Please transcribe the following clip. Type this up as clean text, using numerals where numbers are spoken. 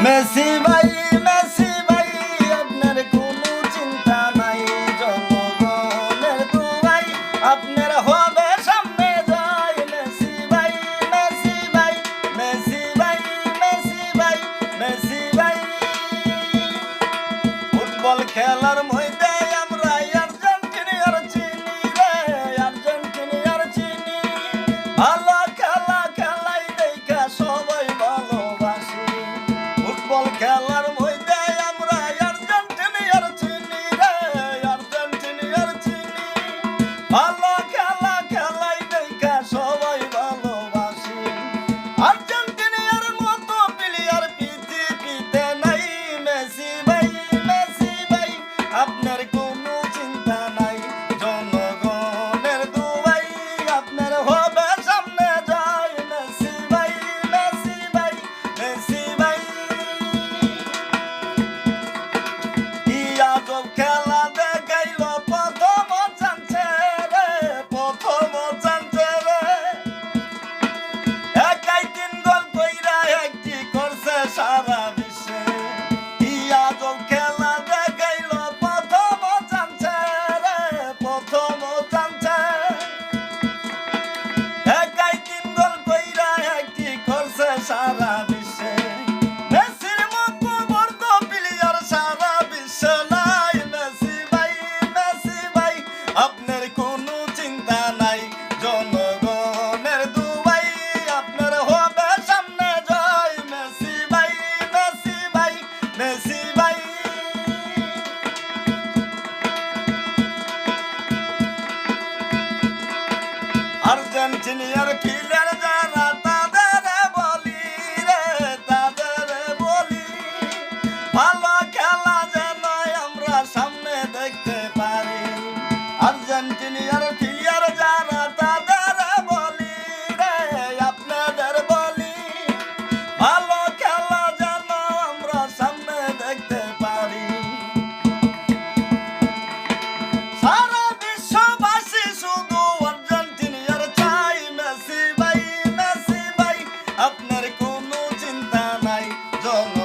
Messi ভাই আপনার কোনো চিন্তা নাই, জনগণের দুয়াই আপনার হবে সামনে যায়। মেসি ভাই মেসি ভাই মেসি ভাই মেসি ভাই মেসি ভাই। ফুটবল খেলার মধ্যে আমরা আর্জেন্টিনার চিনি রে, আর্জেন্টিনার চিনি। ভালো খেলা খেলাই দেখা সবাই ভালোবাসি। ফুটবল খেলার মধ্যে আমরা আর্জেন্টিনার চিনি রে, আর্জেন্টিনার চিনি। ভালো খেলা খেলাই দেখা সবাই ভালোবাসি। আর্জেন্টিনার মতো প্লেয়ার পৃথিবীতে নাই। মেসি ভাই আপনার কোনো চিন্তা নাই, জনগণের দুয়াই আপনার হবে সামনে যায়। মেসি ভাই মেসি ভাই মেসি ভাই। কি আজব খেলা দেখাইল প্রথম চান্সে রে, প্রথম চান্সে রে। একাই 3 গোল কইরা একটি করছে সারা বিশ্বে। কি আজব খেলা দেখাইল প্রথম চান্সে রে, প্রথম চান্সে। একাই 3 গোল কইরা একটি করছে সারা বিশ্বে। মেসির মতো বড় প্লেয়ার সারা বিশ্বে নাই। মেসি ভাই আপনার কোনো চিন্তা নাই, জনগণের দুয়াই আপনার হবে সামনে যায়। মেসি ভাই মেসি ভাই। আর্জেন্টিনার প্লেয়ার যারা তাদের বলি রে, তাদের বলি। ভালো খেলা যেন আমরা সামনে দেখতে পারি। আর্জেন্টিনার প্লেয়ার যারা তাদের বলি রে, আপনাদের বলি। ভালো খেলা যেন আমরা সামনে দেখতে পারি। সারা বিশ্ববাসী শুধু আর্জেন্টিনার চাই। মেসি ভাই আপনার কোনো চিন্তা নাই, জন